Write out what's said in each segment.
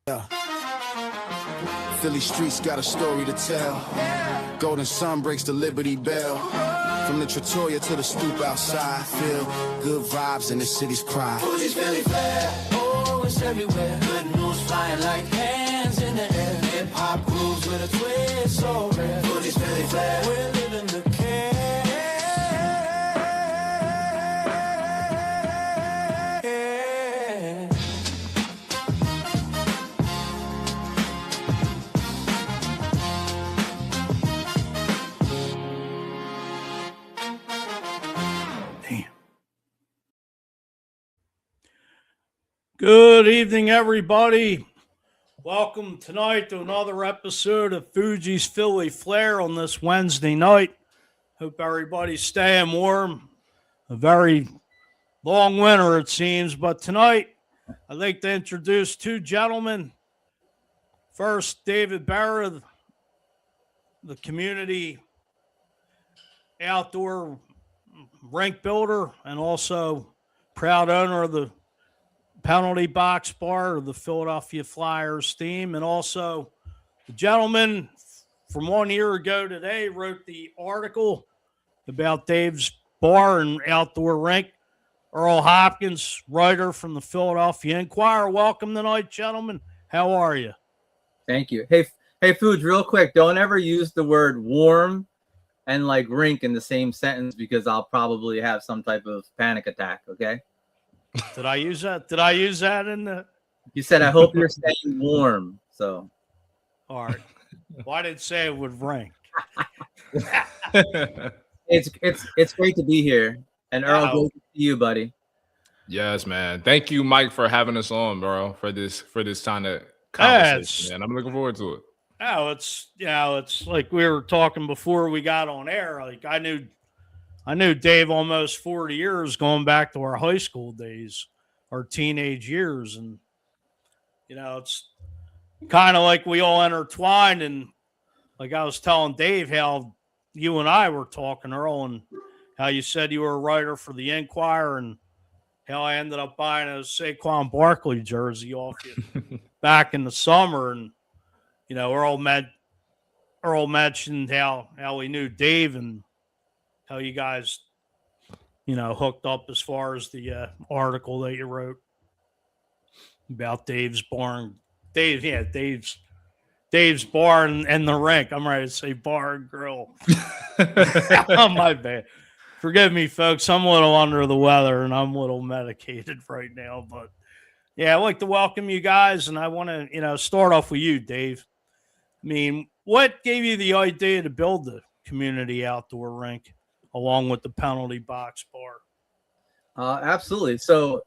Yeah. Philly streets got a story to tell. Golden sun breaks the Liberty Bell. From the Trattoria to the stoop outside, feel good vibes in the city's pride. Fuji's Philly flair, oh, it's everywhere. Good news flying like hands in the air. Hip hop grooves with a twist, so rare. Fuji's Philly flair, we're living the care. Good evening, everybody. Welcome tonight to another episode of Fuji's Philly Flair on this Wednesday night. Hope everybody's staying warm. A very long winter, it seems, but tonight I'd like to introduce two gentlemen. First, David Bara, the community outdoor rink builder and also proud owner of the Penalty Box Bar of the Philadelphia Flyers team, and also the gentleman from 1 year ago today wrote the article about Dave's bar and outdoor rink, Earl Holmes, writer from the Philadelphia Inquirer. Welcome tonight, gentlemen. How are you? Thank you. Hey, Fuji, real quick, don't ever use the word warm and like rink in the same sentence because I'll probably have some type of panic attack, okay? Did I use that? Did I use that in the? You said I hope you're staying warm. So, all right. Well, I didn't say it would rank. it's great to be here, and Earl, great to see you, buddy. Yes, man. Thank you, Mike, for having us on, bro. For this kind of conversation, man. I'm looking forward to it. Oh, it's like we were talking before we got on air. Like I knew Dave almost 40 years going back to our high school days, our teenage years. And, it's kind of like we all intertwined. And like I was telling Dave how you and I were talking, Earl, and how you said you were a writer for the Inquirer and how I ended up buying a Saquon Barkley jersey off you back in the summer. And, Earl mentioned how he knew Dave and how you guys, hooked up as far as the article that you wrote about Dave's barn. Dave's bar and the rink. I'm ready to say bar and grill. Oh, my bad. Forgive me, folks. I'm a little under the weather and I'm a little medicated right now. But, yeah, I'd like to welcome you guys. And I want to, start off with you, Dave. I mean, what gave you the idea to build the community outdoor rink along with the Penalty Box Bar? Absolutely. So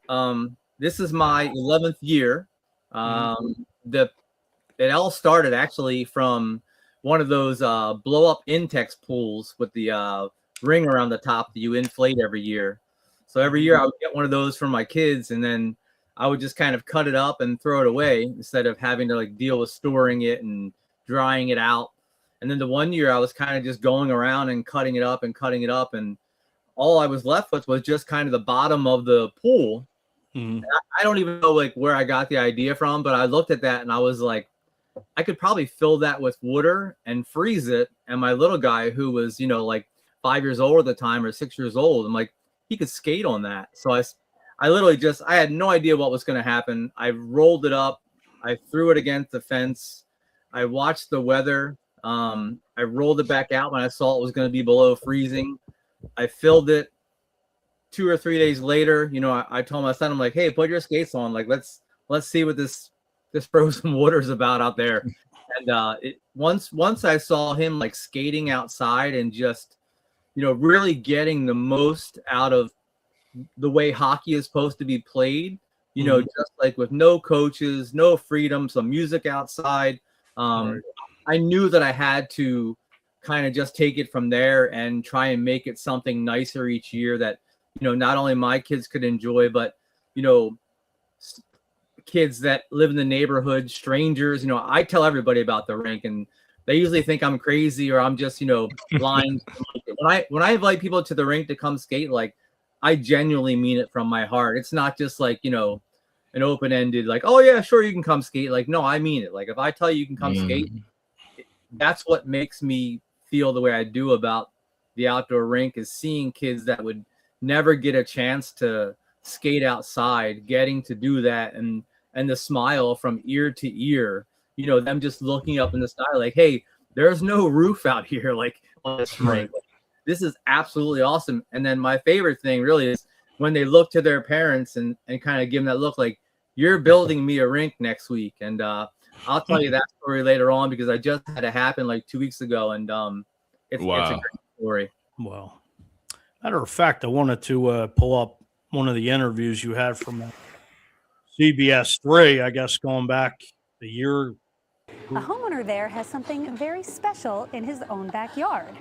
this is my 11th year. It all started actually from one of those blow-up Intex pools with the ring around the top that you inflate every year. So every year I would get one of those for my kids, and then I would just kind of cut it up and throw it away instead of having to like deal with storing it and drying it out. And then the 1 year I was kind of just going around and cutting it up. And all I was left with was just kind of the bottom of the pool. Mm-hmm. I don't even know like where I got the idea from, but I looked at that and I was like, I could probably fill that with water and freeze it. And my little guy, who was, like 5 years old at the time or 6 years old, I'm like, he could skate on that. So I literally I had no idea what was going to happen. I rolled it up. I threw it against the fence. I watched the weather. I rolled it back out when I saw it was going to be below freezing. I filled it 2 or 3 days later. I told my son, I'm like, hey, put your skates on. Like, let's see what this frozen water is about out there. And once I saw him like skating outside and just, really getting the most out of the way hockey is supposed to be played, just like with no coaches, no freedom, some music outside. Right. I knew that I had to kind of just take it from there and try and make it something nicer each year that, not only my kids could enjoy, but, kids that live in the neighborhood, strangers. I tell everybody about the rink and they usually think I'm crazy or I'm just, blind. When I invite people to the rink to come skate, like I genuinely mean it from my heart. It's not just like, an open-ended, like, oh yeah, sure, you can come skate. Like, no, I mean it. Like, if I tell you can come skate, that's what makes me feel the way I do about the outdoor rink, is seeing kids that would never get a chance to skate outside, getting to do that, and the smile from ear to ear, them just looking up in the sky like, hey, there's no roof out here, like on this rink. Like, this is absolutely awesome. And then my favorite thing really is when they look to their parents and kind of give them that look like, you're building me a rink next week. And I'll tell you that story later on, because I just had it happen like 2 weeks ago, and it's a great story. Well, matter of fact, I wanted to pull up one of the interviews you had from CBS 3, I guess going back a year. A homeowner there has something very special in his own backyard.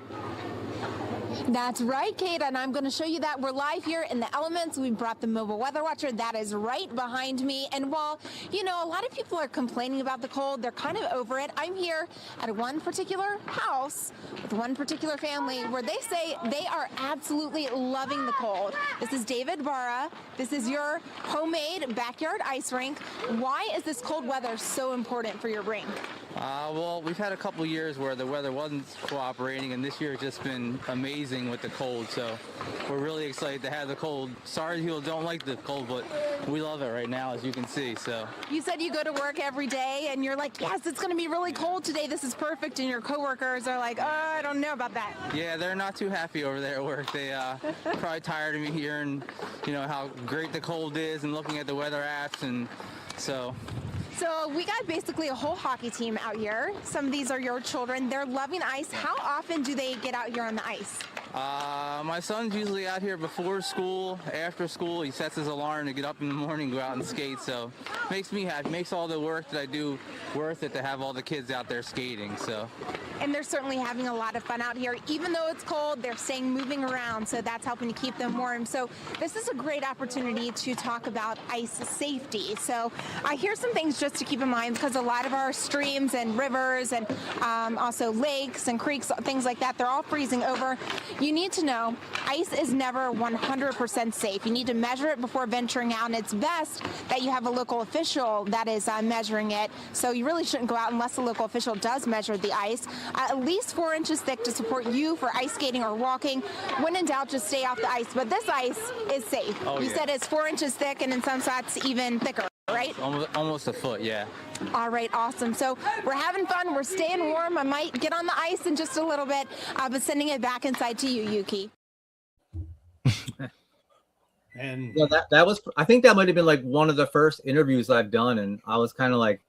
That's right, Kate, and I'm going to show you that. We're live here in the elements. We brought the mobile weather watcher. That is right behind me. And while, a lot of people are complaining about the cold, they're kind of over it. I'm here at one particular house with one particular family where they say they are absolutely loving the cold. This is David Bara. This is your homemade backyard ice rink. Why is this cold weather so important for your rink? Well, we've had a couple years where the weather wasn't cooperating, and this year has just been amazing with the cold. So we're really excited to have the cold. Sorry people don't like the cold, but we love it right now, as you can see. So you said you go to work every day, and you're like, yes, it's going to be really cold today. This is perfect. And your coworkers are like, I don't know about that. Yeah, they're not too happy over there at work. They probably tired of me hearing, how great the cold is and looking at the weather apps, and so. So we got basically a whole hockey team out here. Some of these are your children. They're loving ice. How often do they get out here on the ice? My son's usually out here before school, after school. He sets his alarm to get up in the morning, go out and skate. So makes me happy. Makes all the work that I do worth it to have all the kids out there skating. So. And they're certainly having a lot of fun out here. Even though it's cold, they're staying moving around, so that's helping to keep them warm. So this is a great opportunity to talk about ice safety. So here's some things just to keep in mind, because a lot of our streams and rivers and also lakes and creeks, things like that, they're all freezing over. You need to know ice is never 100% safe. You need to measure it before venturing out, and it's best that you have a local official that is measuring it. So you really shouldn't go out unless the local official does measure the ice. At least 4 inches thick to support you for ice skating or walking. When in doubt, just stay off the ice. But this ice is safe. You said it's 4 inches thick, and in some spots even thicker, right? Almost a foot, yeah. All right, awesome. So we're having fun. We're staying warm. I might get on the ice in just a little bit, but sending it back inside to you, Yuki. And that was, I think that might have been like one of the first interviews I've done, and I was kind of like,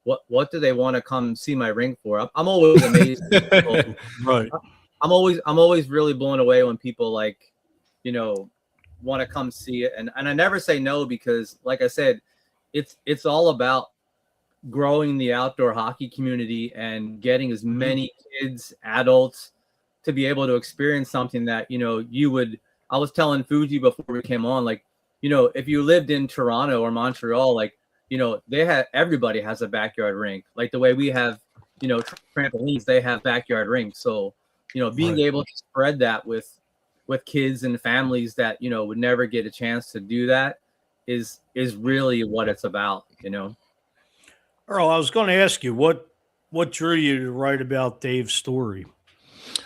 what do they want to come see my rink for? I'm always amazed. Right. I'm always really blown away when people like, want to come see it, and I never say no, because like I said, it's all about growing the outdoor hockey community and getting as many kids, adults, to be able to experience something that you would. I was telling Fuji before we came on, like, if you lived in Toronto or Montreal, like, everybody has a backyard rink. Like the way we have, trampolines, they have backyard rinks. So, being able to spread that with kids and families that, would never get a chance to do that is really what it's about, Earl, I was going to ask you, what drew you to write about Dave's story?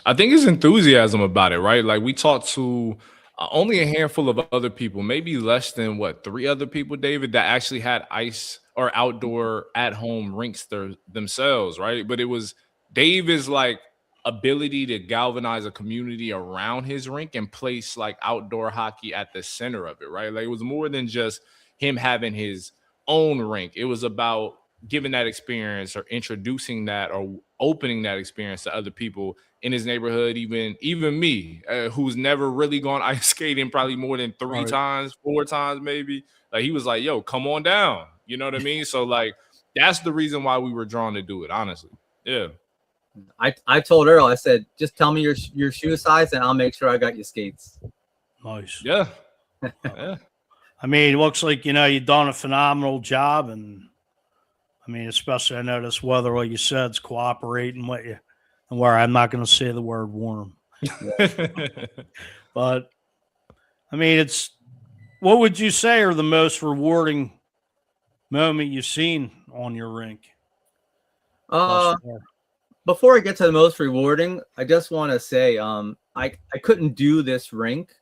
I think his enthusiasm about it, right? Like, we talked to only a handful of other people, maybe less than 3 other people, David, that actually had ice or outdoor at-home rinks themselves, right? But it was Dave's like ability to galvanize a community around his rink and place like outdoor hockey at the center of it, right? Like, it was more than just him having his own rink. It was about giving that experience or introducing that or opening that experience to other people in his neighborhood, even me, who's never really gone ice skating probably more than 3 times, 4 times maybe. Like, he was like, yo, come on down. You know what I mean? So like, that's the reason why we were drawn to do it, honestly. Yeah. I told Earl, I said, just tell me your shoe size and I'll make sure I got your skates. Nice. Yeah. Yeah. I mean, it looks like, you've done a phenomenal job. And I mean, especially I know this weather, like you said, is cooperating with you. And where I'm not going to say the word warm. But I mean, what would you say are the most rewarding moment you've seen on your rink? Uh, thus far? Before I get to the most rewarding, I just want to say, I couldn't do this rink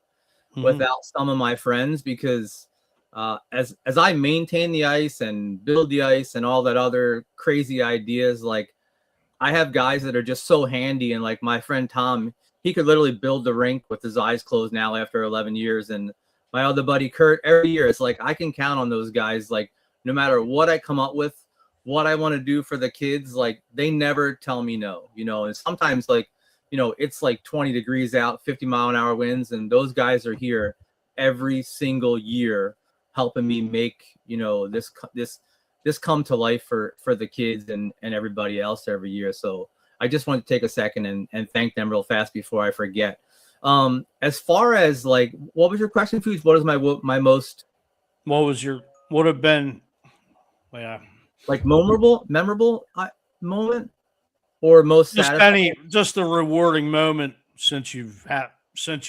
Mhm. without some of my friends because as I maintain the ice and build the ice and all that other crazy ideas, like I have guys that are just so handy, and like my friend Tom, he could literally build the rink with his eyes closed now after 11 years. And my other buddy Kurt, every year it's like I can count on those guys. Like no matter what I come up with, what I want to do for the kids, like they never tell me no, you know. And sometimes like, you know, it's like 20 degrees out, 50-mile-an-hour winds, and those guys are here every single year helping me make, you know, this come to life for the kids and everybody else every year. So I just want to take a second and thank them real fast before I forget. As far as like, what was your question, Fuji? What is my most Would have been, yeah, like memorable moment or most just satisfying? just a rewarding moment since you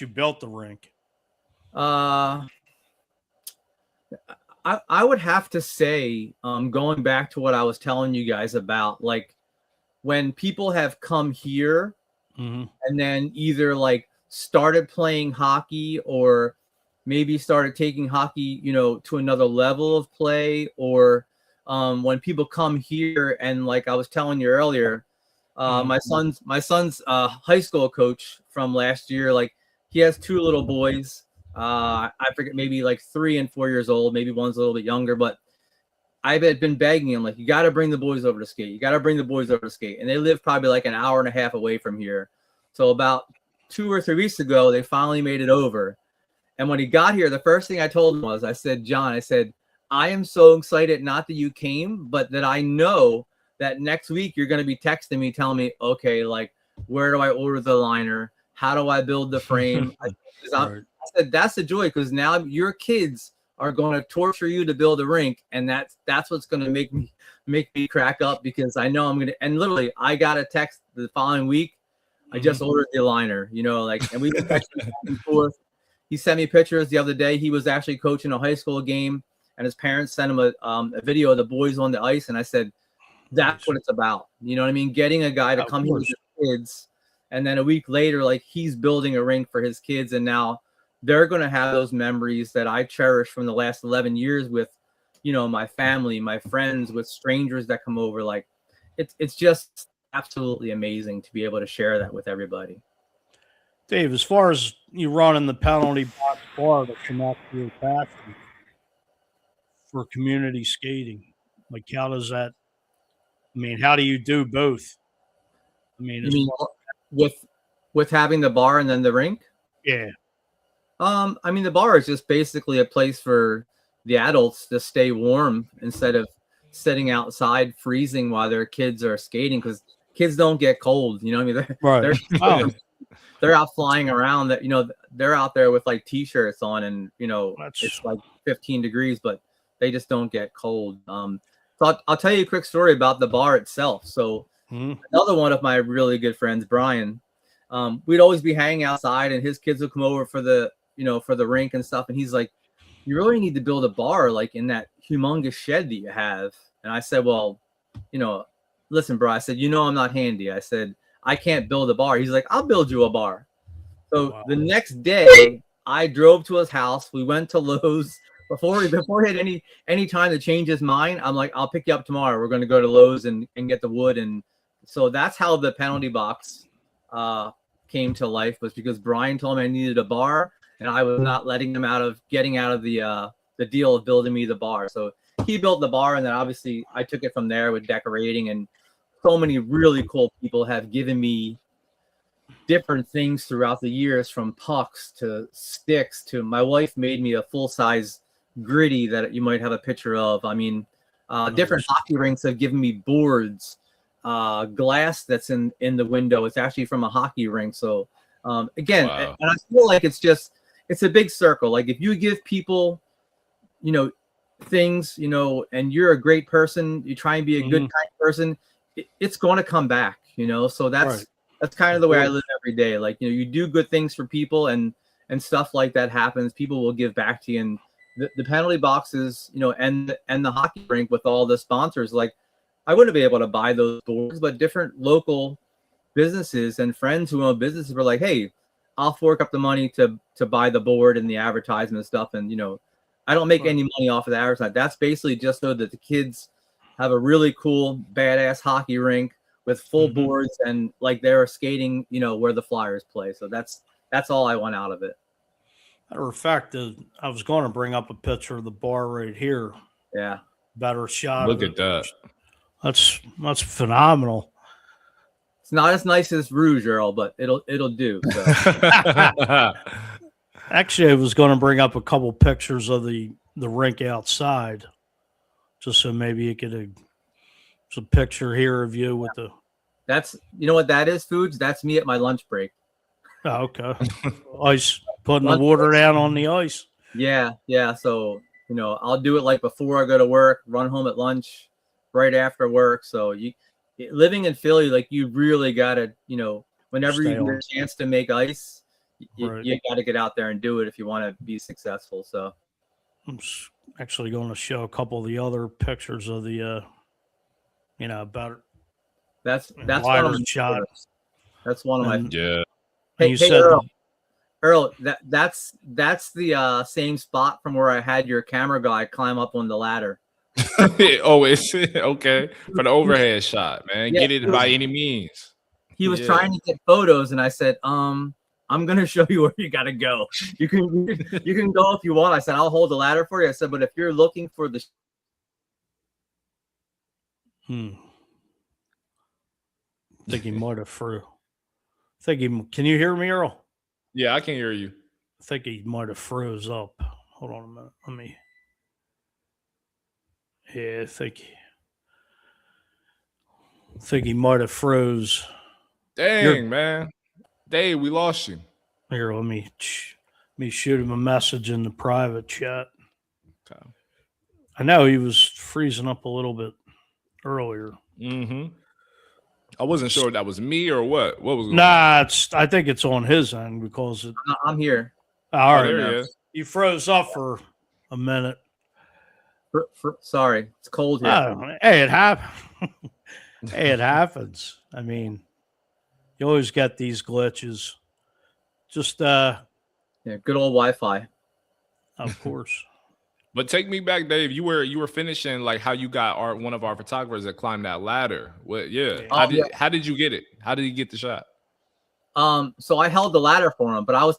built the rink. I would have to say, going back to what I was telling you guys about, like when people have come here Mm-hmm. and then either like started playing hockey or maybe started taking hockey, you know, to another level of play, or when people come here and like I was telling you earlier, my son's high school coach from last year, like he has two little boys. I forget, maybe like 3 and 4 years old, maybe one's a little bit younger, but I've been begging him, like, you got to bring the boys over to skate. You got to bring the boys over to skate. And they live probably like an hour and a half away from here. So about 2 or 3 weeks ago, they finally made it over. And when he got here, the first thing I told him was, I said, John, I said, I am so excited not that you came, but that I know that next week you're going to be texting me, telling me, okay, like, where do I order the liner? How do I build the frame? I said, that's the joy, because now your kids are going to torture you to build a rink, and that's what's going to make me crack up, because I know I'm going to. And literally, I got a text the following week. I just ordered the liner, you know, like, and we were texting back and forth. He sent me pictures the other day. He was actually coaching a high school game, and his parents sent him a video of the boys on the ice. And I said, that's what it's about. You know what I mean? Getting a guy to come here with his kids, and then a week later, like, he's building a rink for his kids, and now they're going to have those memories that I cherish from the last 11 years with, you know, my family, my friends, with strangers that come over. Like, it's just absolutely amazing to be able to share that with everybody. Dave, as far as you running the penalty box bar to connect your passion for community skating, like, how does that, I mean, how do you do both? I mean, You mean with having the bar and then the rink? yeah. I mean, the bar is just basically a place for the adults to stay warm instead of sitting outside freezing while their kids are skating, because kids don't get cold. You know what I mean? They're out flying around. That, you know, they're out there with like t-shirts on, and you know, it's like 15 degrees, but they just don't get cold. So I'll tell you a quick story about the bar itself. So another one of my really good friends, Brian, we'd always be hanging outside, and his kids would come over for the rink and stuff. And he's like, you really need to build a bar like in that humongous shed that you have. And I said, well, you know, listen, bro, I said, you know, I'm not handy. I said, I can't build a bar. He's like, I'll build you a bar. So the next day I drove to his house. We went to Lowe's before he had any time to change his mind. I'm like, I'll pick you up tomorrow. We're going to go to Lowe's and get the wood. And so that's how the penalty box came to life, was because Brian told me I needed a bar, and I was not letting him getting out of the deal of building me the bar. So he built the bar, and then obviously I took it from there with decorating. And so many really cool people have given me different things throughout the years, from pucks to sticks to my wife made me a full-size gritty that you might have a picture of. I mean, different hockey rinks have given me boards, glass that's in the window. It's actually from a hockey rink. So again, and I feel like it's a big circle. Like, if you give people, you know, things, you know, and you're a great person, you try and be a good, kind person, it's going to come back, you know? So that's kind of the way I live every day. Like, you know, you do good things for people, and stuff like that happens. People will give back to you, and the penalty boxes, and the hockey rink with all the sponsors, like I wouldn't be able to buy those boards, but different local businesses and friends who own businesses were like, hey, I'll fork up the money to buy the board and the advertisement and stuff. And, I don't make any money off of the advertising. That's basically just so that the kids have a really cool, badass hockey rink with full boards and like they're skating, where the Flyers play. So that's all I want out of it. Matter of fact, I was going to bring up a picture of the bar right here. Yeah. Better shot. Look at that. That's phenomenal. It's not as nice as Rouge, Earl, but it'll do. So. Actually, I was going to bring up a couple pictures of the rink outside, just so maybe you could. There's a picture here of you with the. That's what that is, Foods. That's me at my lunch break. Oh, okay. Ice, putting the water down on the ice. Yeah. So, I'll do it like before I go to work, run home at lunch, right after work. So living in Philly, like you really got to, whenever you get a chance to make ice, you got to get out there and do it if you want to be successful. So I'm actually going to show a couple of the other pictures of the, about that's one of my shot. favorites. That's one of my yeah. Hey, Earl, that's the same spot from where I had your camera guy climb up on the ladder. Oh, it's okay for the overhead shot, man. Yeah, get it by any means. He was trying to get photos, and I said, I'm gonna show you where you gotta go. You can go if you want. I said, I'll hold the ladder for you. I said, but if you're looking for the I think he might have threw. Can you hear me, Earl? Yeah, I can hear you. I think he might have froze up. Hold on a minute. Yeah, I think he might have froze. Dang, man. Dave, we lost you. Here, let me shoot him a message in the private chat. Okay. I know he was freezing up a little bit earlier. Mm-hmm. I wasn't sure if that was me or what. What was going on? I think it's on his end because I'm here. All right, there he is. You froze up for a minute. Sorry, it's cold here. Oh, hey, it happens. Hey, it happens. I mean, you always get these glitches. Just good old Wi-Fi. Of course. But take me back, Dave. You were finishing like how you got one of our photographers that climbed that ladder. What? Yeah. How did you get it? How did he get the shot? So I held the ladder for him, but I was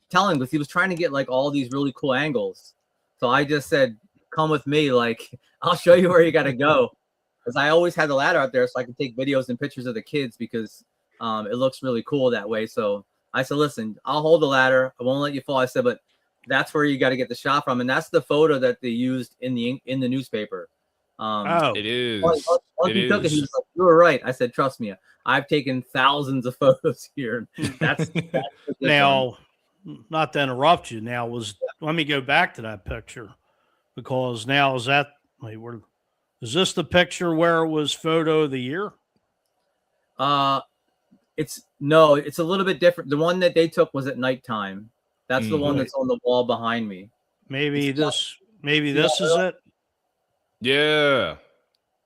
telling him because he was trying to get like all these really cool angles. So I just said, "Come with me. Like I'll show you where you got to go." Because I always had the ladder out there so I could take videos and pictures of the kids because it looks really cool that way. So I said, "Listen, I'll hold the ladder. I won't let you fall." I said, "But that's where you got to get the shot from," and that's the photo that they used in the newspaper. It is. Once he took it, he was like, "You were right." I said, "Trust me, I've taken thousands of photos here." That's now, not to interrupt you. Now let me go back to that picture because now is this the picture where it was photo of the year? It's a little bit different. The one that they took was at nighttime. That's the one that's on the wall behind me. Maybe this is it. Yeah.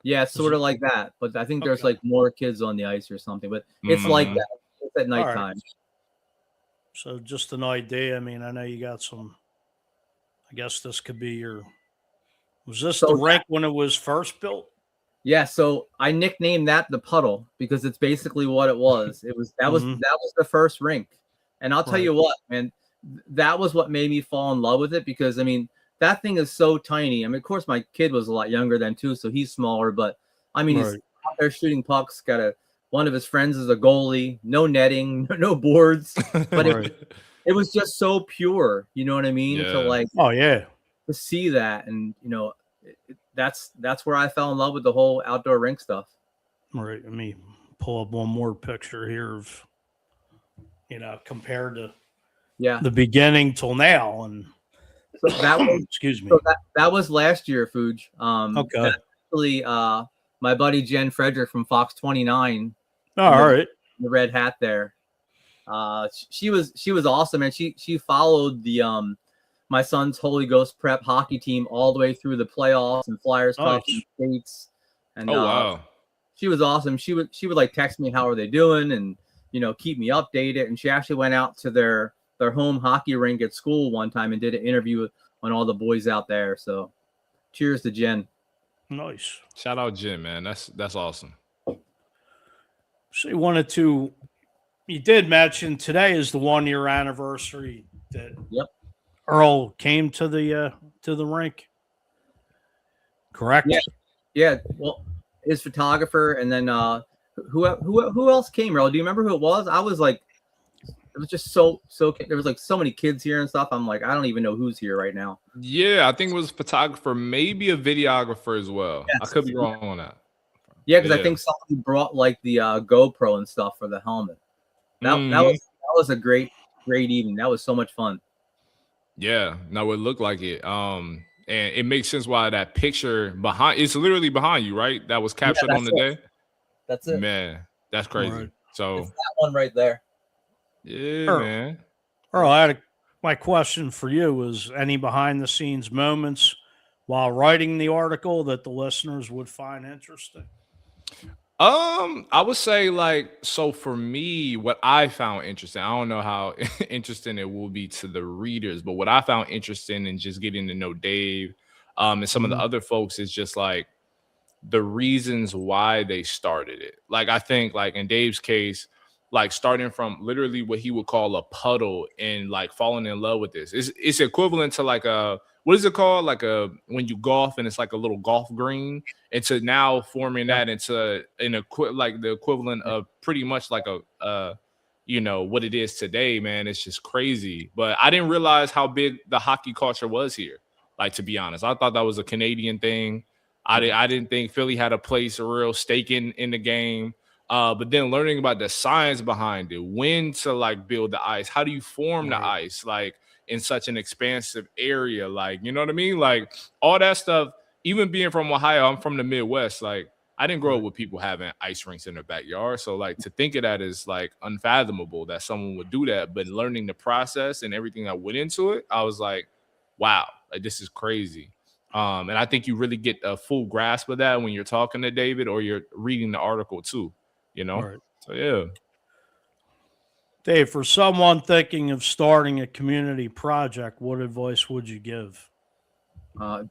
Yeah, it's sort of like that. But I think there's like more kids on the ice or something. But it's like that. It's at nighttime. Right. So just an idea. I mean, I know you got some. I guess this could be your. Was this the rink when it was first built? Yeah, so I nicknamed that the puddle because it's basically what it was. That was the first rink. And I'll tell you what, man, that was what made me fall in love with it because I mean that thing is so tiny. I mean, of course, my kid was a lot younger than too, so he's smaller. But I mean, he's out there shooting pucks. One of his friends is a goalie. No netting, no boards. But it was just so pure. You know what I mean? Yeah. To like, to see that, and that's where I fell in love with the whole outdoor rink stuff. Right. Let me pull up one more picture here of compared to the beginning till now, and so that was excuse me. So that was last year, Fuji. Okay. Actually, my buddy Jen Frederick from Fox 29. All right. The red hat there. She was awesome, and she followed the my son's Holy Ghost Prep hockey team all the way through the playoffs and Flyers Cup and states. And Oh wow. She was awesome. She would like text me, how are they doing, and keep me updated. And she actually went out to their home hockey rink at school one time and did an interview on all the boys out there. So cheers to Jen. Nice. Shout out Jen, man. That's awesome. So you did mention today is the 1 year anniversary that Earl came to the rink. Correct? Yeah. Well, his photographer, and then who else came, Earl? Do you remember who it was? I was like, it was just so there was like so many kids here and stuff. I'm like, I don't even know who's here right now. Yeah, I think it was a photographer, maybe a videographer as well. Yes. I could be wrong on that. Yeah, because I think somebody brought like the GoPro and stuff for the helmet. That was a great evening. That was so much fun. Yeah, no, it looked like it. And it makes sense why that picture it's literally behind you, right? That was captured on the day. That's it. Man, that's crazy. Right. So it's that one right there. Yeah, man. Earl, my question for you was any behind the scenes moments while writing the article that the listeners would find interesting? I would say so for me, what I found interesting, I don't know how interesting it will be to the readers, but what I found interesting in just getting to know Dave and some of the other folks is just like the reasons why they started it. Like, I think like in Dave's case, like starting from literally what he would call a puddle and like falling in love with this. It's equivalent to like what is it called? Like when you golf and it's like a little golf green, and to now forming that into like the equivalent of pretty much like what it is today, man. It's just crazy. But I didn't realize how big the hockey culture was here. Like, to be honest, I thought that was a Canadian thing. I didn't think Philly had a real stake in the game. But then learning about the science behind it, when to like build the ice, how do you form the ice, like in such an expansive area, like, you know what I mean? Like all that stuff, even being from Ohio, I'm from the Midwest. Like I didn't grow up with people having ice rinks in their backyard. So like to think of that is like unfathomable that someone would do that. But learning the process and everything that went into it, I was like, wow, like this is crazy. And I think you really get a full grasp of that when you're talking to David or you're reading the article too. Right. So yeah. Dave, for someone thinking of starting a community project, what advice would you give?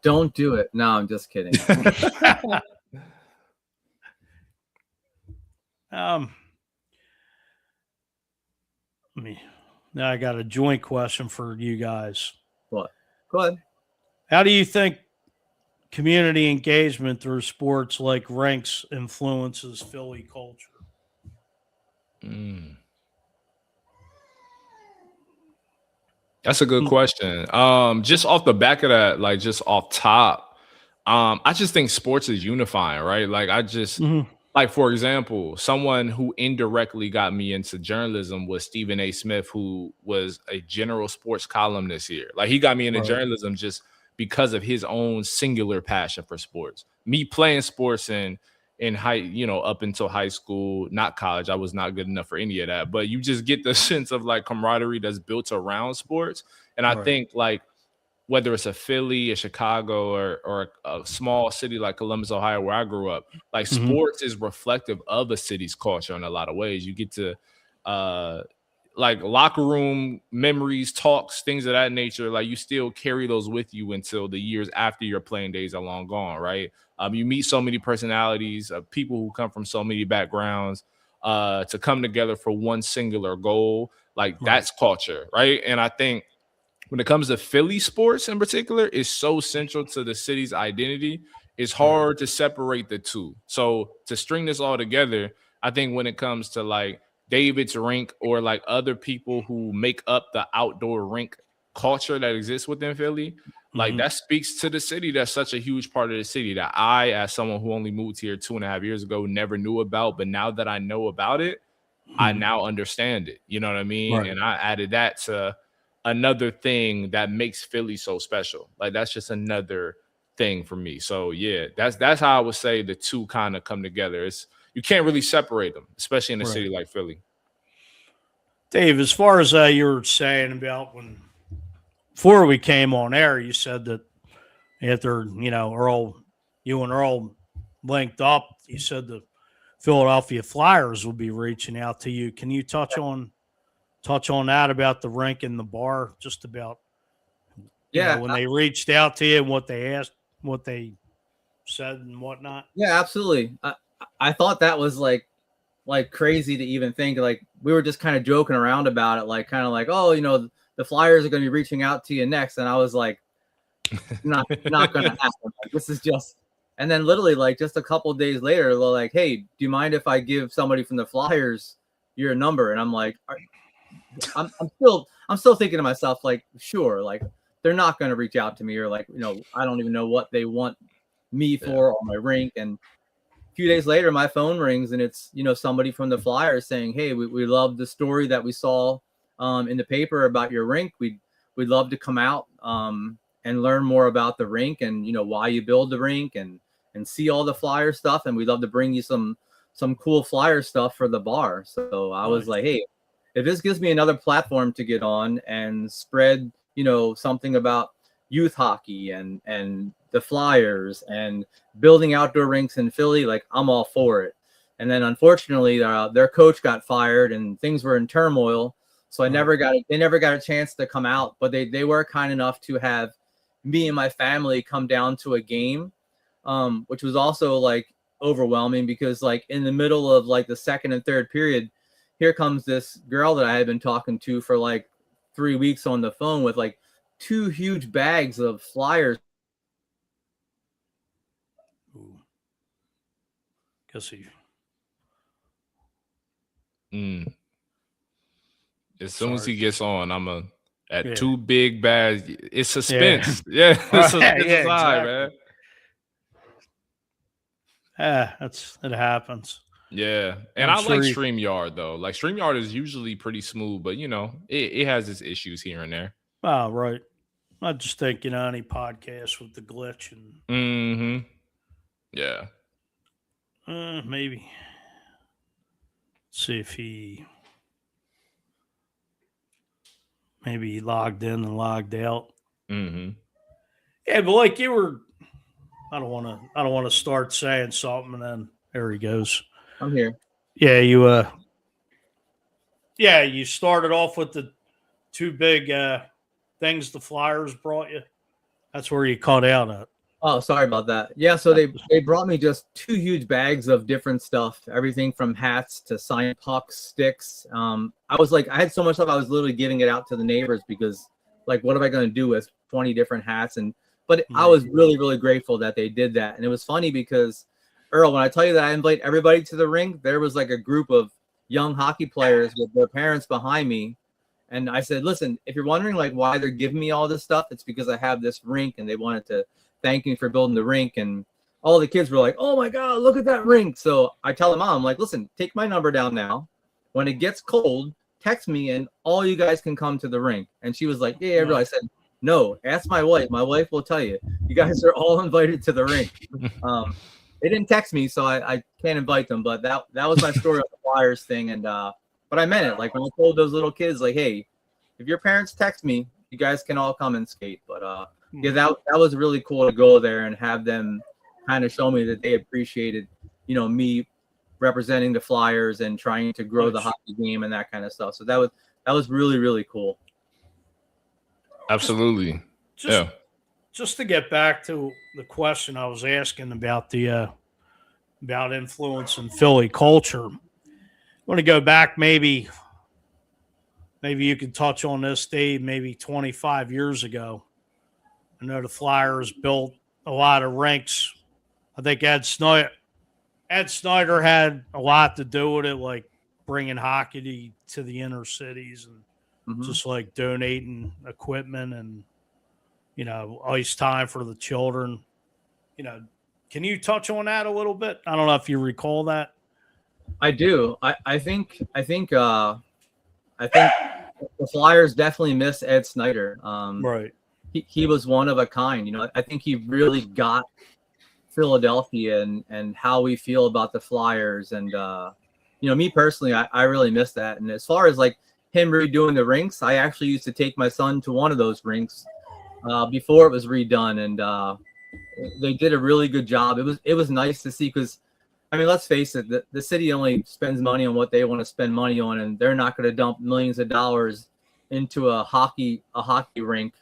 Don't do it. No, I'm just kidding. Now I got a joint question for you guys. What? Go ahead. How do you think community engagement through sports like rinks influences Philly culture? That's a good question. Just off the back of that, like just off top, I just think sports is unifying, right? Like I just like, for example, someone who indirectly got me into journalism was Stephen A. Smith, who was a general sports columnist here. Like he got me into journalism just because of his own singular passion for sports. Me playing sports in up until high school, not college. I was not good enough for any of that. But you just get the sense of like camaraderie that's built around sports. And I think like whether it's a Philly, a Chicago, or a small city like Columbus, Ohio, where I grew up, like sports is reflective of a city's culture in a lot of ways. You get to like locker room memories, talks, things of that nature. Like you still carry those with you until the years after your playing days are long gone, right? You meet so many personalities of people who come from so many backgrounds to come together for one singular goal. Like that's culture, right? And I think when it comes to Philly sports in particular, it's so central to the city's identity. It's hard to separate the two. So to string this all together, I think when it comes to like David's rink or like other people who make up the outdoor rink culture that exists within Philly, like that speaks to the city. That's such a huge part of the city that I, as someone who only moved here 2.5 years ago, never knew about. But now that I know about it, I now understand it. You know what I mean? Right. And I added that to another thing that makes Philly so special. Like that's just another thing for me. So yeah, that's how I would say the two kind of come together. You can't really separate them, especially in a city like Philly. Dave, as far as you were saying about when before we came on air, you said that after, you and Earl linked up, you said the Philadelphia Flyers will be reaching out to you. Can you touch on that about the rink and the bar, just about when they reached out to you and what they asked, what they said and whatnot? Yeah, absolutely. I thought that was like crazy to even think. Like, we were just kind of joking around about it, like kind of like, oh, the Flyers are going to be reaching out to you next, and I was like, not going to happen. Like, this is just. And then literally, like, just a couple of days later, they're like, hey, do you mind if I give somebody from the Flyers your number? And I'm like, I'm still thinking to myself, like, sure, like, they're not going to reach out to me, or like, I don't even know what they want me for on my rink. And a few days later, my phone rings, and it's, somebody from the Flyers saying, hey, we love the story that we saw in the paper about your rink. We'd love to come out and learn more about the rink, and why you build the rink, and see all the Flyer stuff, and we'd love to bring you some cool Flyer stuff for the bar. So I was like, hey, if this gives me another platform to get on and spread, something about youth hockey and the Flyers and building outdoor rinks in Philly, like, I'm all for it. And then unfortunately, their coach got fired and things were in turmoil. So they never got a chance to come out, but they were kind enough to have me and my family come down to a game, which was also like overwhelming, because like in the middle of like the second and third period, here comes this girl that I had been talking to for like 3 weeks on the phone with like 2 huge bags of Flyers. Guess he. As soon as he gets on, I'm at 2 big bags. It's suspense. Yeah, it's a side, man. It happens. Yeah, and I like StreamYard though. Like, StreamYard is usually pretty smooth, but it has its issues here and there. Oh, right. I just think any podcast with the glitch and. Yeah. Maybe. Let's see if he logged in and logged out. Yeah, but like you were, I don't want to start saying something and then there he goes. I'm here. Yeah, you started off with the 2 big things the Flyers brought you. That's where you caught out at. Oh, sorry about that. Yeah, so they brought me just 2 huge bags of different stuff, everything from hats to signed pucks, sticks. I had so much stuff, I was literally giving it out to the neighbors, because like, what am I going to do with 20 different hats? But I was really, really grateful that they did that. And it was funny because, Earl, when I tell you that I invite everybody to the rink, there was like a group of young hockey players with their parents behind me. And I said, listen, if you're wondering like why they're giving me all this stuff, it's because I have this rink, and they wanted to thank me for building the rink. And all the kids were like, oh my God, look at that rink. So I tell them, I'm like, listen, take my number down now. When it gets cold, text me and all you guys can come to the rink. And she was like, yeah, everybody. I said, no, ask my wife. My wife will tell you. You guys are all invited to the rink. They didn't text me, so I can't invite them. But that was my story of the Flyers thing. And but I meant it. Like, when I told those little kids, like, hey, if your parents text me, you guys can all come and skate. But yeah, that was really cool to go there and have them kind of show me that they appreciated, me representing the Flyers and trying to grow the hockey game and that kind of stuff. So that was really, really cool. Absolutely. Just to get back to the question I was asking about about influence in Philly culture, I want to go back maybe you could touch on this, Dave, maybe 25 years ago. I know the Flyers built a lot of rinks. I think Ed Snyder had a lot to do with it, like bringing hockey to the inner cities and just like donating equipment and, ice time for the children. Can you touch on that a little bit? I don't know if you recall that. I do. I think the Flyers definitely miss Ed Snyder. Right. He was one of a kind. I think he really got Philadelphia and how we feel about the Flyers. And me personally, I really miss that. And as far as like him redoing the rinks, I actually used to take my son to one of those rinks before it was redone, and they did a really good job. It was nice to see, because I mean, let's face it, the city only spends money on what they want to spend money on, and they're not going to dump millions of dollars into a hockey rink,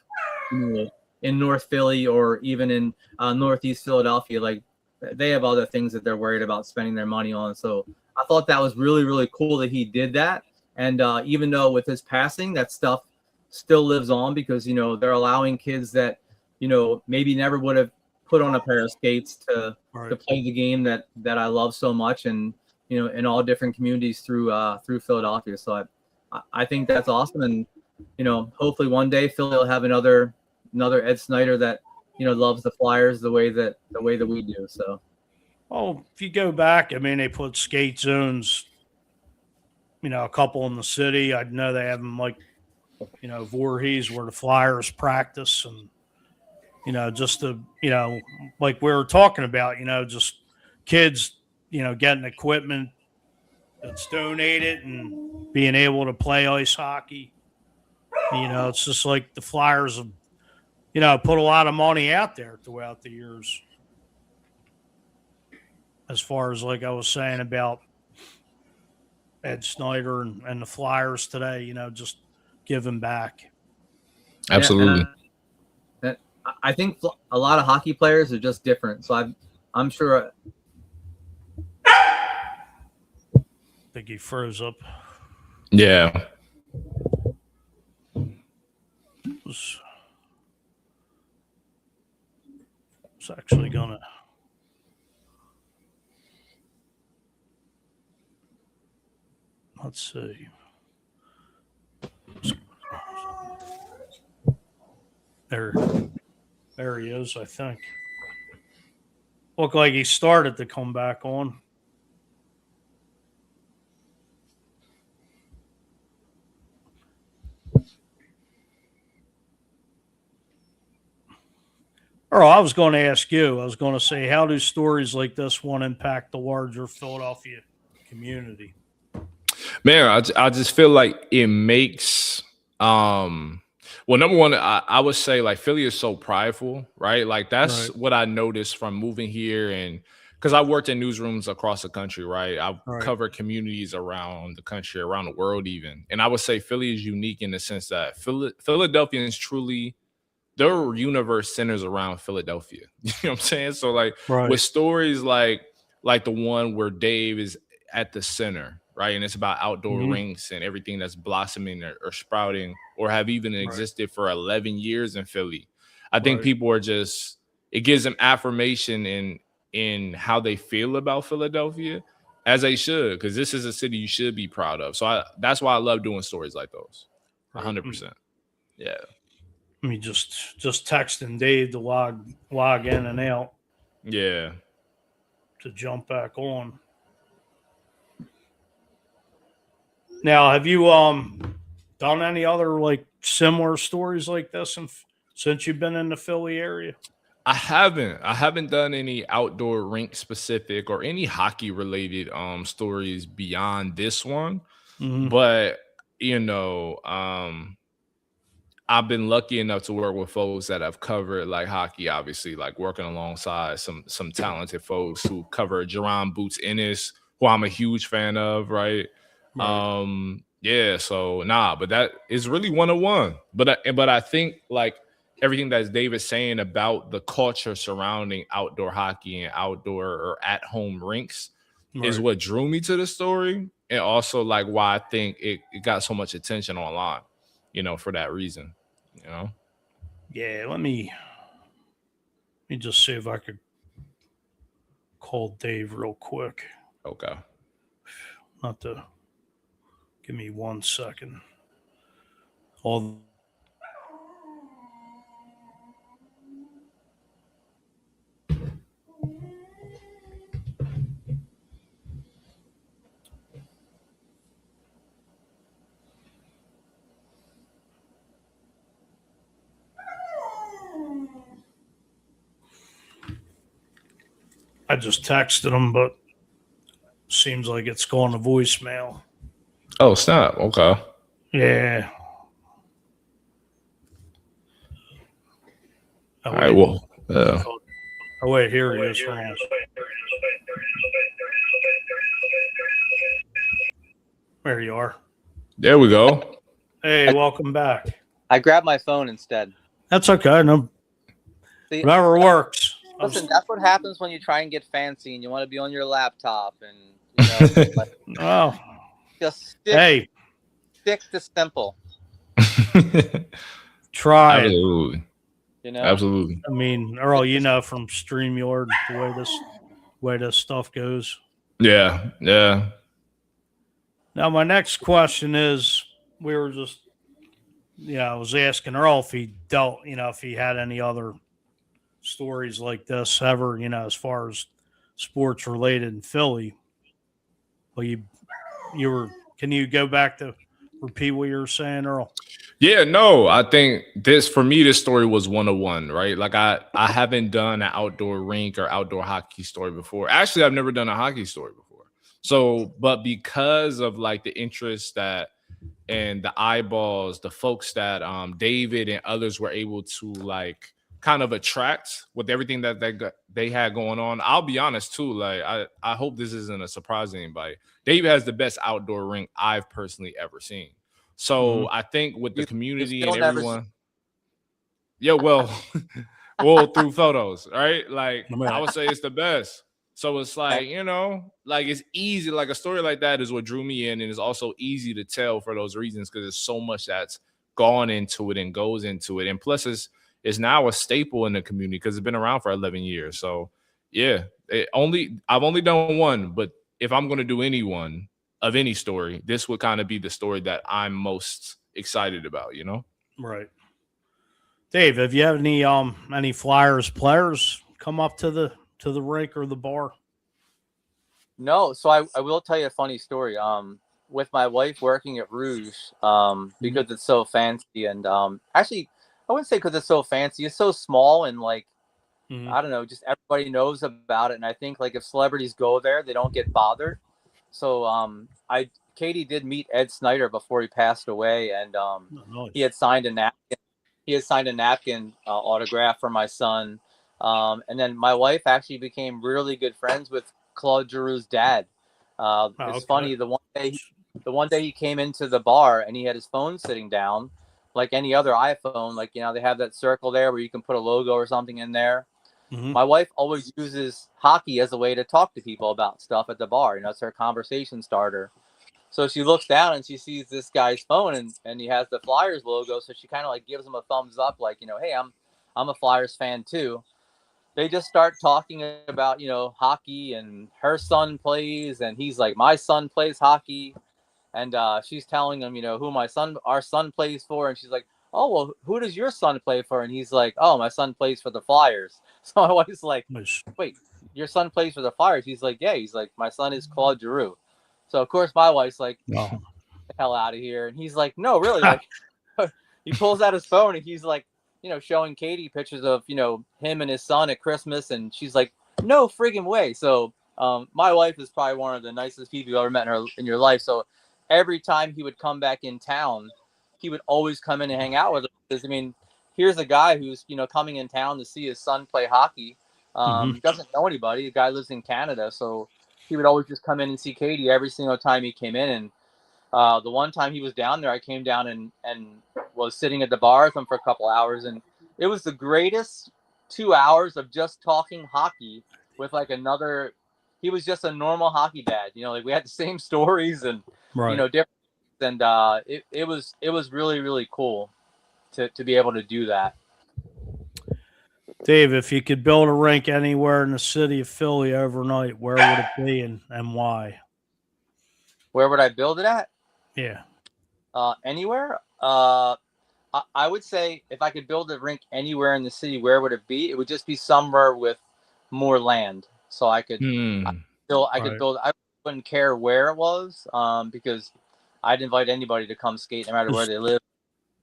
in North Philly or even in Northeast Philadelphia. Like, they have other things that they're worried about spending their money on. So I thought that was really, really cool that he did that. And even though with his passing, that stuff still lives on, because, they're allowing kids that, maybe never would have put on a pair of skates to play the game that I love so much, and in all different communities through Philadelphia. So I think that's awesome, and hopefully one day Philly will have another Ed Snyder that loves the Flyers the way that we do. So, well, if you go back, I mean, they put skate zones, a couple in the city. I know they have them like Voorhees, where the Flyers practice, and just to, like we were talking about, just kids, getting equipment that's donated and being able to play ice hockey. It's just like the Flyers have, put a lot of money out there throughout the years. As far as, like I was saying about Ed Snyder and the Flyers today, just giving back. Absolutely. Yeah, I think a lot of hockey players are just different. So I'm sure. I think he froze up. Yeah. It's actually gonna. Let's see. There he is, I think. Looked like he started to come back on. Earl, I was going to ask you, I was going to say, how do stories like this one impact the larger Philadelphia community? Man, I just feel like it makes well, number one, I would say, like, Philly is so prideful, right? Like, that's what I noticed from moving here, and because I worked in newsrooms across the country, right? I've covered communities around the country, around the world even. And I would say Philly is unique in the sense that Philadelphians truly, their universe centers around Philadelphia. You know what I'm saying? So, like, with stories like the one where Dave is at the center, right? And it's about outdoor rinks and everything that's blossoming or sprouting or have even existed for 11 years in Philly. I think people are just, it gives them affirmation in how they feel about Philadelphia, as they should, because this is a city you should be proud of. So that's why I love doing stories like those. 100%. Yeah. I mean, just texting Dave to log in and out. Yeah. To jump back on. Now, have you done any other like similar stories like this since you've been in the Philly area? I haven't done any outdoor rink specific or any hockey related stories beyond this one. But I've been lucky enough to work with folks that have covered like hockey, obviously, like working alongside some talented folks who cover Jerron Boots Ennis, who I'm a huge fan of, right? Yeah, so but that is really 101. But I think like everything that David's saying about the culture surrounding outdoor hockey and outdoor or at home rinks is what drew me to the story, and also like why I think it got so much attention online, for that reason, Yeah, let me just see if I could call Dave real quick. Okay. Not to give me 1 second. I just texted him, but seems like it's going to voicemail. Oh, snap. Okay. Yeah. Oh, All right. Well, oh, wait, here he is. Hold on. There you are. there we go. Hey, welcome back. I grabbed my phone instead. That's okay. No, See, whatever works. listen, that's what happens when you try and get fancy and you want to be on your laptop and Oh, just stick to simple. Try it. Absolutely. Absolutely. I mean, Earl, from StreamYard the way this stuff goes. Yeah. Yeah. Now, my next question is, we were just, I was asking Earl if he dealt, if he had any other stories like this ever, as far as sports related in Philly. Well, can you go back to repeat what you were saying, Earl? Yeah, no, I think this story was 101, right? Like I haven't done an outdoor rink or outdoor hockey story before. Actually, I've never done a hockey story before. So, but because of like the interest and the eyeballs, the folks that David and others were able to like kind of attract with everything that they had going on. I'll be honest too. Like I hope this isn't a surprise to anybody. David has the best outdoor rink I've personally ever seen. So I think with the community and everyone, well, through photos, right? Like I would say it's the best. So it's like, like it's easy. Like a story like that is what drew me in, and it's also easy to tell for those reasons because there's so much that's gone into it and goes into it, and plus it's now a staple in the community because it's been around for 11 years. So yeah, I've only done one, but if I'm going to do any one of any story, this would kind of be the story that I'm most excited about, Right. Dave, have you had any Flyers players come up to the rink or the bar? No, so I will tell you a funny story. With my wife working at Rouge, because it's so fancy, and actually I wouldn't say because it's so fancy, it's so small, and like I don't know, just everybody knows about it, and I think like if celebrities go there, they don't get bothered. So Katie did meet Ed Snyder before he passed away, and nice. he had signed a napkin. He had signed a napkin autograph for my son, and then my wife actually became really good friends with Claude Giroux's dad. It's funny, the one day he came into the bar and he had his phone sitting down, like any other iPhone. Like they have that circle there where you can put a logo or something in there. My wife always uses hockey as a way to talk to people about stuff at the bar. It's her conversation starter. So she looks down and she sees this guy's phone and he has the Flyers logo. So she kind of like gives him a thumbs up, like, hey, I'm a Flyers fan too. They just start talking about, hockey, and her son plays, and he's like, my son plays hockey. And she's telling him, who our son plays for. And she's like, oh, well, who does your son play for? And he's like, oh, my son plays for the Flyers. So I was like, wait, your son plays for the Flyers? He's like, yeah. He's like, my son is Claude Giroux. So of course my wife's like, get the hell out of here. And he's like, no, really. Like, he pulls out his phone and he's like, showing Katie pictures of, him and his son at Christmas. And she's like, no friggin' way. So my wife is probably one of the nicest people you ever met in your life. So every time he would come back in town, he would always come in and hang out with us. Because, I mean, here's a guy who's, coming in town to see his son play hockey. Doesn't know anybody. The guy lives in Canada. So he would always just come in and see Katie every single time he came in. And the one time he was down there, I came down and was sitting at the bar with him for a couple hours. And it was the greatest 2 hours of just talking hockey with like another. He was just a normal hockey dad. Like we had the same stories and, different. And it was really, really cool to be able to do that. Dave, if you could build a rink anywhere in the city of Philly overnight, where would it be and why? Where would I build it at? Yeah. Anywhere? I would say if I could build a rink anywhere in the city, where would it be? It would just be somewhere with more land. So I could build. I wouldn't care where it was because I'd invite anybody to come skate no matter where they live.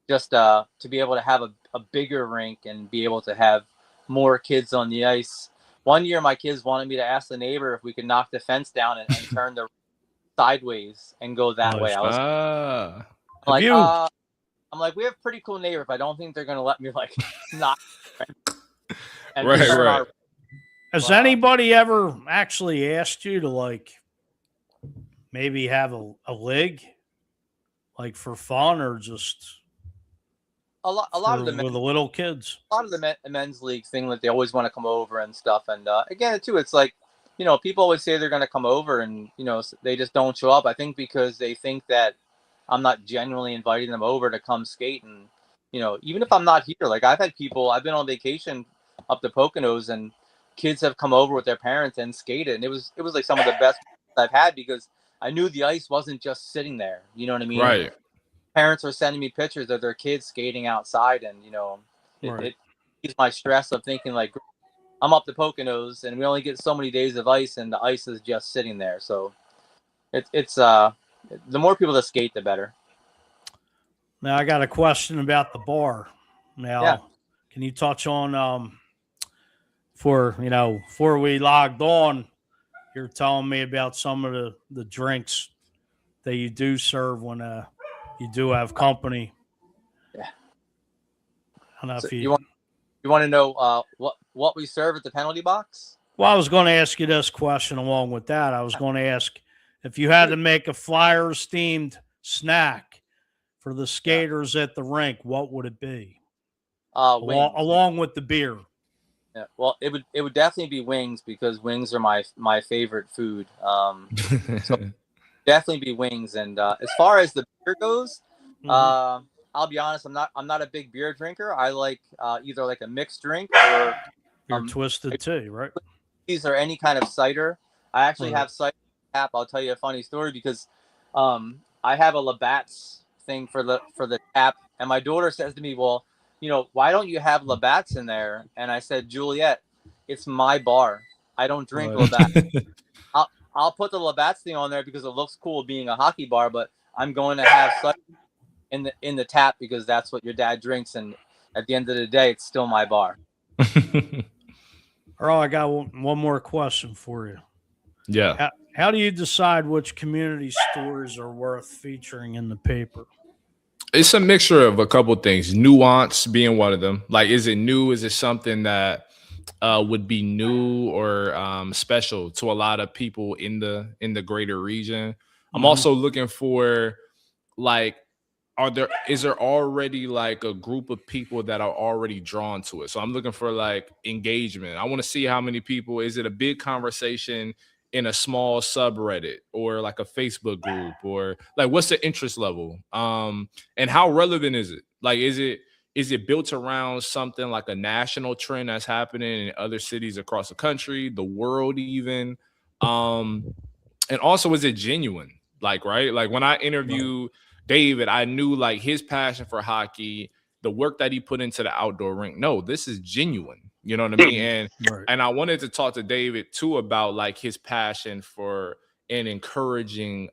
Just to be able to have a bigger rink and be able to have more kids on the ice. One year, my kids wanted me to ask the neighbor if we could knock the fence down and turn the sideways and go that way. I I'm like, we have pretty cool neighbors, but I don't think they're gonna let me like not. And Right, return right. Has anybody ever actually asked you to like maybe have a league, like for fun, or just a lot of with the little kids? A lot of the men's league thing that they always want to come over and stuff. And again, too, it's like, people always say they're going to come over, and they just don't show up. I think because they think that I'm not genuinely inviting them over to come skate. And even if I'm not here, like I've been on vacation up to Poconos, and kids have come over with their parents and skated, and it was like some of the best I've had, because I knew the ice wasn't just sitting there. You know what I mean? Right. Parents are sending me pictures of their kids skating outside, and it eases my stress of thinking like, I'm up to Poconos and we only get so many days of ice, and the ice is just sitting there. So it's the more people that skate, the better. Now I got a question about the bar. Now, Yeah. Can you touch on before we logged on, you're telling me about some of the drinks that you do serve when you do have company. Yeah. I don't know So if you want to know what we serve at the penalty box? Well, I was going to ask you this question along with that. I was going to ask if you had to make a Flyers themed snack for the skaters at the rink, what would it be? Along with the beer. Yeah, well, it would definitely be wings, because wings are my favorite food. So definitely be wings. And as far as the beer goes, I'll be honest, I'm not a big beer drinker. I like either like a mixed drink or twisted tea, right? Or any kind of cider. I actually have cider tap. I'll tell you a funny story, because I have a Labatt's thing for the tap, and my daughter says to me, well, why don't you have Labatt's in there? And I said, Juliet, it's my bar. I don't drink Labatt's. I'll put the Labatt's thing on there because it looks cool being a hockey bar, but I'm going to have cider in the tap because that's what your dad drinks, and at the end of the day, it's still my bar. Earl, I got one more question for you. Yeah. How do you decide which community stories are worth featuring in the paper? It's a mixture of a couple things. Nuance being one of them. Like, is it new? Is it something that would be new or special to a lot of people in the greater region? I'm also looking for, like, is there already like a group of people that are already drawn to it? So I'm looking for like engagement. I want to see how many people. Is it a big conversation in a small subreddit or like a Facebook group, or like what's the interest level? And how relevant is it? Like, is it built around something like a national trend that's happening in other cities across the country, the world even? And also, is it genuine? Like, right? Like when I interview David, I knew like his passion for hockey, the work that he put into the outdoor rink. No, this is genuine. You know what I mean? And I wanted to talk to David too about like his passion for and encouragement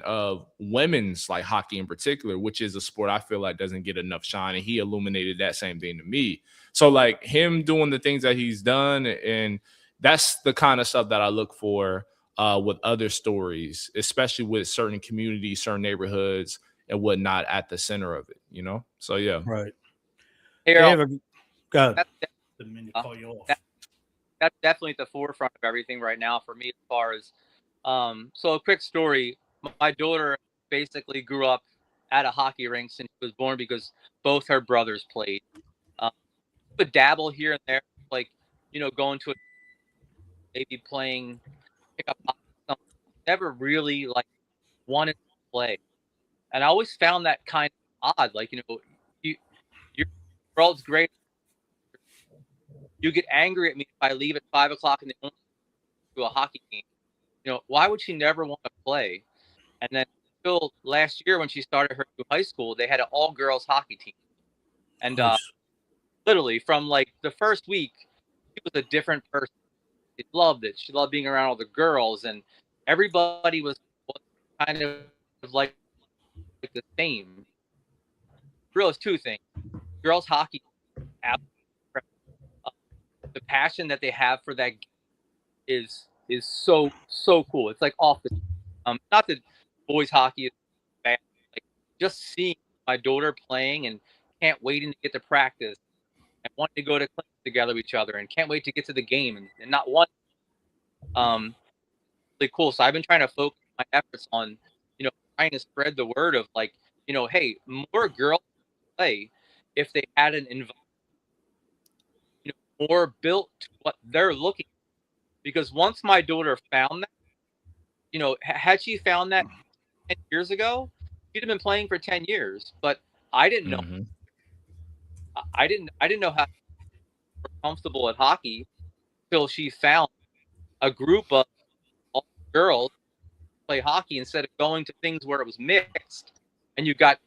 of women's like hockey in particular, which is a sport I feel like doesn't get enough shine. And he illuminated that same thing to me. So like him doing the things that he's done, and that's the kind of stuff that I look for with other stories, especially with certain communities, certain neighborhoods and whatnot at the center of it, So, yeah. Right. Hey, David, go ahead. Didn't mean to call you off. That's definitely at the forefront of everything right now for me, as far as, so a quick story. My daughter basically grew up at a hockey rink since she was born because both her brothers played. Would dabble here and there, like, going to maybe playing pickup hockey, something. Never really like wanted to play. And I always found that kind of odd. Like, your world's great. You get angry at me if I leave at 5 o'clock in the morning to a hockey game. Why would she never want to play? And then until last year, when she started her new high school, they had an all-girls hockey team. And literally from like the first week, she was a different person. She loved it. She loved being around all the girls, and everybody was kind of like the same. Realize two things: girls hockey, the passion that they have for that is so cool. It's like off the not that boys hockey is bad. Like just seeing my daughter playing and can't wait to get to practice and wanting to go to clinics together with each other and can't wait to get to the game and not one really cool. So I've been trying to focus my efforts on, trying to spread the word of like, hey, more girls play if they had an environment, more built to what they're looking for. Because once my daughter found that, had she found that 10 years ago, she'd have been playing for 10 years. But I didn't know. Mhm. I didn't know how to be comfortable at hockey until she found a group of all girls play hockey instead of going to things where it was mixed and you got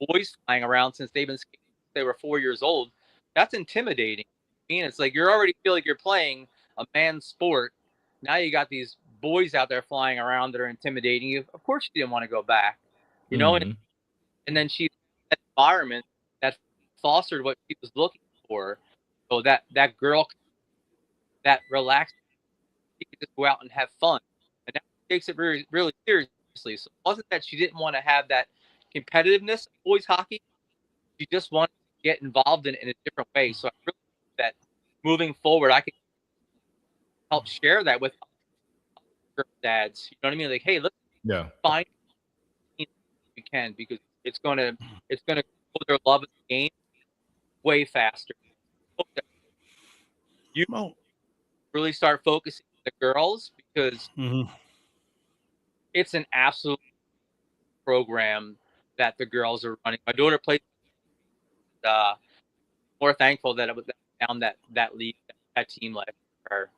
boys flying around since they've been skating since they were 4 years old. That's intimidating. I mean, it's like you already feel like you're playing a man's sport. Now you got these boys out there flying around that are intimidating you. Of course, she didn't want to go back, Mhm. and then she that environment that fostered what she was looking for. So that girl, that relaxed, she could just go out and have fun, and now she takes it really really seriously. So it wasn't that she didn't want to have that competitiveness of boys hockey. She just wanted to get involved in a different way. So I really hope that moving forward, I can help share that with dads. You know what I mean? Like, hey, let's Yeah. find we can because it's gonna grow their love of the game way faster. Hope that you Well, really start focusing on the girls because mhm. it's an absolute program that the girls are running. My daughter plays. More thankful that it was down that league that team left for her.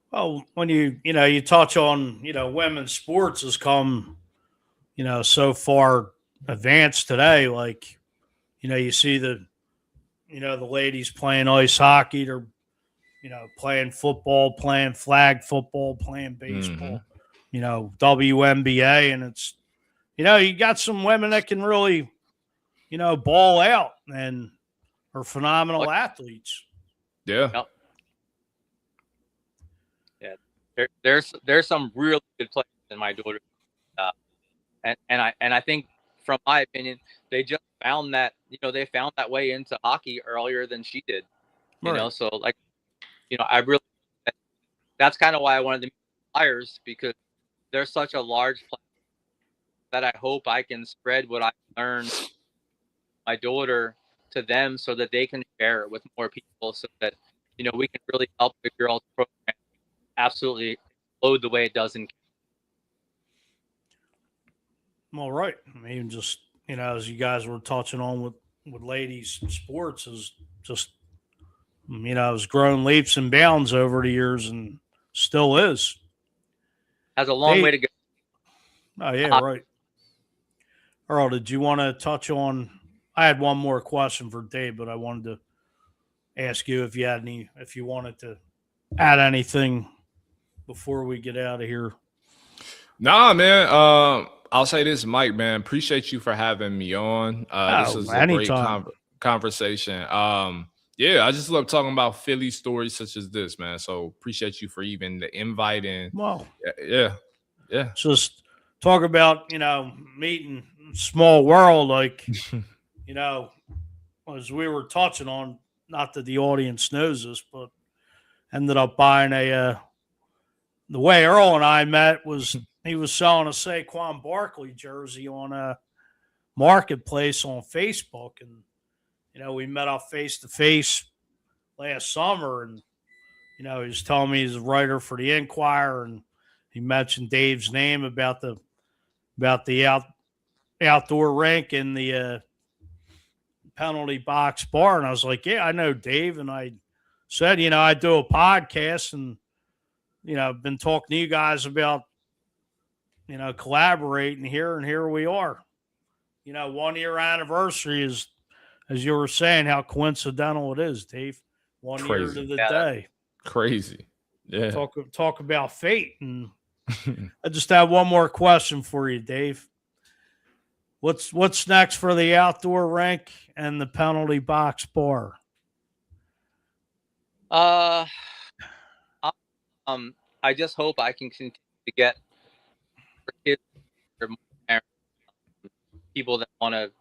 Well, when you touch on women's sports has come so far advanced today. Like you see the ladies playing ice hockey. They're playing football, playing flag football, playing Mhm. baseball. WNBA, and it's you got some women that can really ball out and are phenomenal athletes. Yeah. Yep. Yeah, there's some really good players in my daughter, and I think from my opinion, they just found that they found that way into hockey earlier than she did. Right. So like I really that's kind of why I wanted to meet Flyers because they're such a large player that I hope I can spread what I learned my daughter to them so that they can share it with more people so that we can really help the girls program absolutely explode the way it does in. All right. I mean, just as you guys were touching on with ladies sports is just it's grown leaps and bounds over the years and still is. Has a long way They, to go. oh yeah, right. Earl, did you want to touch on? I had one more question for Dave, but I wanted to ask you if you wanted to add anything before we get out of here. Nah, man. I'll say this, Mike, man. Appreciate you for having me on. This Oh, was a great anytime. conversation. Yeah, I just love talking about Philly stories such as this, man. So appreciate you for even the invite and Well, yeah. just talk about meeting small world like as we were touching on. Not that the audience knows this, but ended up buying the way Earl and I met was he was selling a Saquon Barkley jersey on a marketplace on Facebook, and we met up face to face last summer, and he was telling me he's a writer for the Inquirer, and he mentioned Dave's name about the outdoor rink and the penalty box bar, and I was like, yeah, I know Dave, and I said, I do a podcast, and I've been talking to you guys about collaborating here, and here we are. 1 year anniversary is, as you were saying, how coincidental it is, Dave. 1 year to Crazy. the day. Crazy. Yeah. Talk about fate. And I just have one more question for you, Dave. What's next for the outdoor rink and the penalty box bar? I just hope I can continue to get kids people that want to,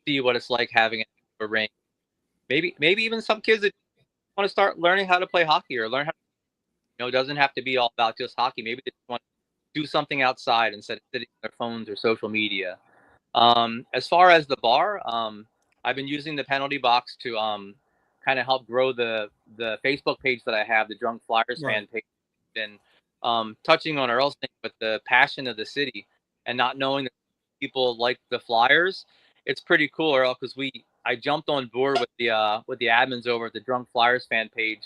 see what it's like having a rink. Maybe even some kids that want to start learning how to play hockey or learn how. It doesn't have to be all about just hockey. Maybe they just want to do something outside instead of sitting on their phones or social media. As far as the bar, I've been using the penalty box to kind of help grow the Facebook page that I have, the Drunk Flyers fan page. And touching on Earl's thing with the passion of the city and not knowing that people like the Flyers, it's pretty cool, Earl, because I jumped on board with the admins over at the Drunk Flyers fan page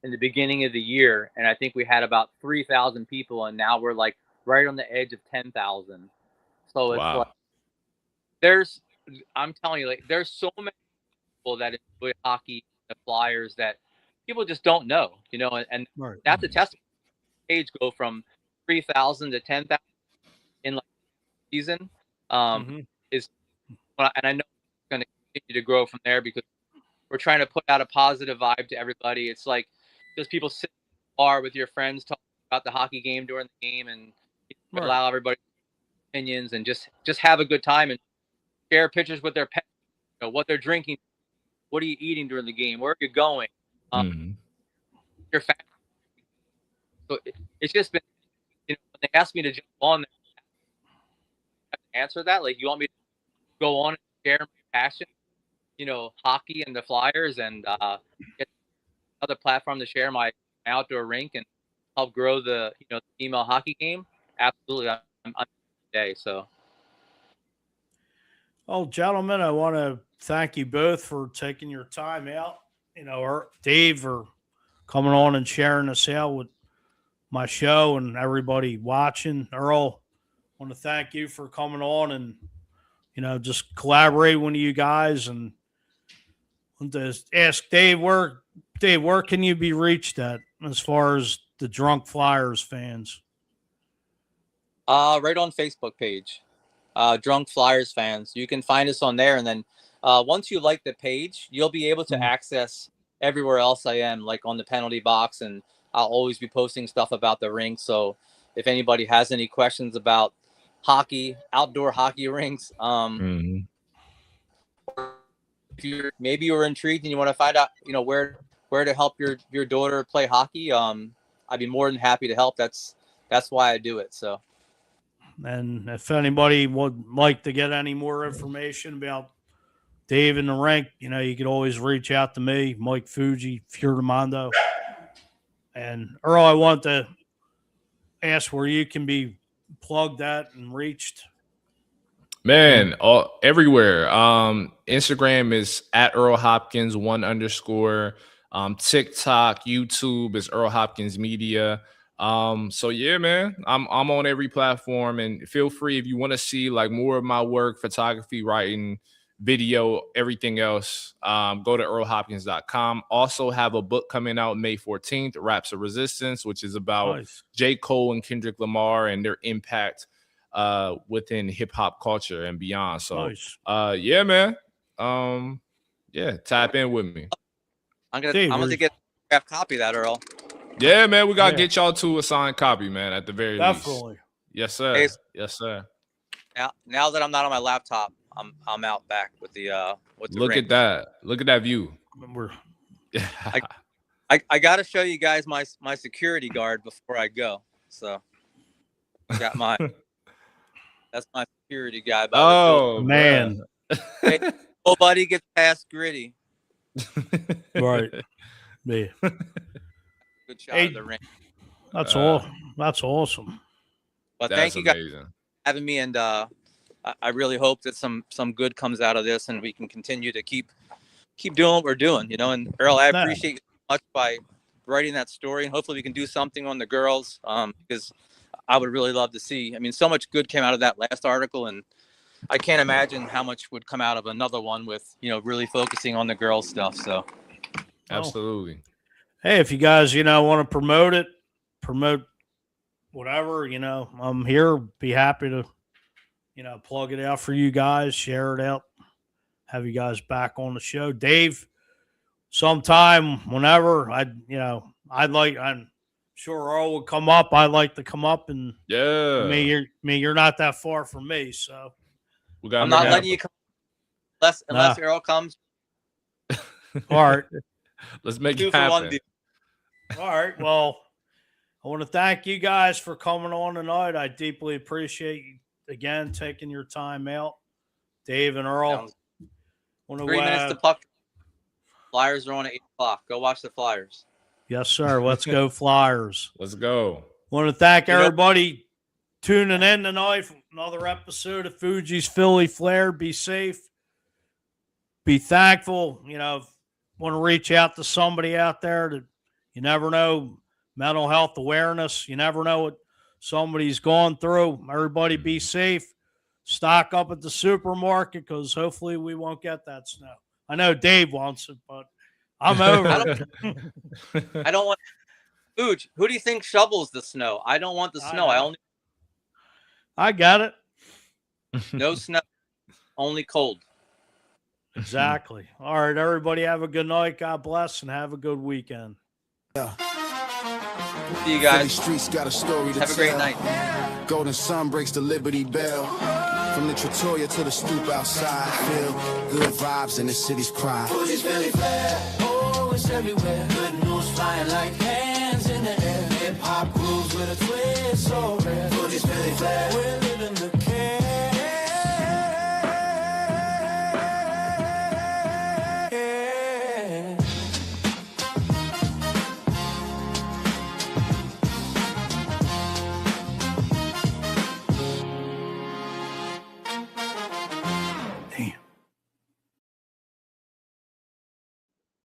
in the beginning of the year, and I think we had about 3,000 people, and now we're like right on the edge of 10,000. So it's like I'm telling you, like there's so many people that enjoy hockey, the Flyers, that people just don't know, and that's a testament. Page go from 3,000 to 10,000 in like season is, and I know it's going to continue to grow from there because we're trying to put out a positive vibe to everybody. It's like just people sitting in the bar with your friends talking about the hockey game during the game and allow everybody opinions and just have a good time and share pictures with their pets, what they're drinking, what are you eating during the game, where are you going, your family. So it's just been, when they asked me to jump on, answer that, like, you want me to go on and share my passion, hockey and the Flyers, and get another platform to share my outdoor rink and help grow the the female hockey game. Absolutely, I'm today. So, well, gentlemen, I want to thank you both for taking your time out. Dave, for coming on and sharing this out with my show and everybody watching. Earl, I want to thank you for coming on and just collaborate with you guys, and want to ask Dave, where can you be reached at as far as the Drunk Flyers fans? Right on Facebook page, Drunk Flyers fans. You can find us on there, and then once you like the page, you'll be able to access everywhere else I am, like on the penalty box, and I'll always be posting stuff about the rink. So if anybody has any questions about hockey, outdoor hockey rinks, if maybe you're intrigued and you want to find out, where to help your daughter play hockey, I'd be more than happy to help. That's why I do it. So, and if anybody would like to get any more information about Dave and the rink, you could always reach out to me, Mike Fuji, Furtamondo. And Earl, I want to ask where you can be plugged at and reached. Man, everywhere. Instagram is at Earl Hopkins 1_. TikTok, YouTube is Earl Hopkins Media. So yeah, man, I'm on every platform, and feel free if you want to see like more of my work, photography, writing, video, everything else, go to earlhopkins.com. Also have a book coming out May 14th, Raps of Resistance, which is about J. Cole and Kendrick Lamar and their impact within hip-hop culture and beyond. So yeah, man. Yeah, tap in with me. I'm gonna get a draft copy of that, Earl. Yeah, man, we gotta get y'all to a signed copy, man, at the very least. Yes, sir. Hey, yes, sir. Now that I'm not on my laptop, I'm out back with the Look rink. at that. Look at that view. I gotta show you guys my security guard before I go. So got that's my security guy. Oh man. Hey, nobody gets past Gritty. Right. Yeah. Good shot of the ring. That's all. That's awesome. But thank you guys for having me, and I really hope that some good comes out of this, and we can continue to keep doing what we're doing, And Earl, I appreciate you so much by writing that story, and hopefully we can do something on the girls, because I would really love to see. I mean, so much good came out of that last article, and I can't imagine how much would come out of another one with really focusing on the girls stuff. So, absolutely. Hey, if you guys want to promote whatever, I'm here. Be happy to plug it out for you guys, share it out, have you guys back on the show. Dave, sometime, whenever, I'm sure Earl would come up. I'd like to come up, and you're not that far from me, so We got. I'm not letting you come unless Earl comes. All right. Let's make 2 it for 1 happen. deal. All right. Well, I want to thank you guys for coming on tonight. I deeply appreciate you again taking your time out. Dave and Earl. Sounds 3 minutes to puck. Flyers are on at 8 o'clock. Go watch the Flyers. Yes, sir. Let's go Flyers. Let's go. Want to thank everybody tuning in tonight for another episode of Fuji's Philly Flair. Be safe. Be thankful. Want to reach out to somebody out there that you never know. Mental health awareness. You never know what somebody's going through. Everybody be safe. Stock up at the supermarket because hopefully we won't get that snow. I know Dave wants it, but I'm over it. I don't want Fuji. Who do you think shovels the snow? I don't want the snow. I got it. No snow, only cold. Exactly. All right, everybody have a good night. God bless and have a good weekend. Yeah. See you guys. Philly streets got a story to Have a great night. Golden sun breaks the Liberty Bell. From the Trattoria to the stoop outside, feel good vibes in the city's pride. Fuji's Philly Flair, oh, it's everywhere. Good news flying like hands in the air. Hip hop grooves with a twist so rare. Fuji's Philly Flair, we're living the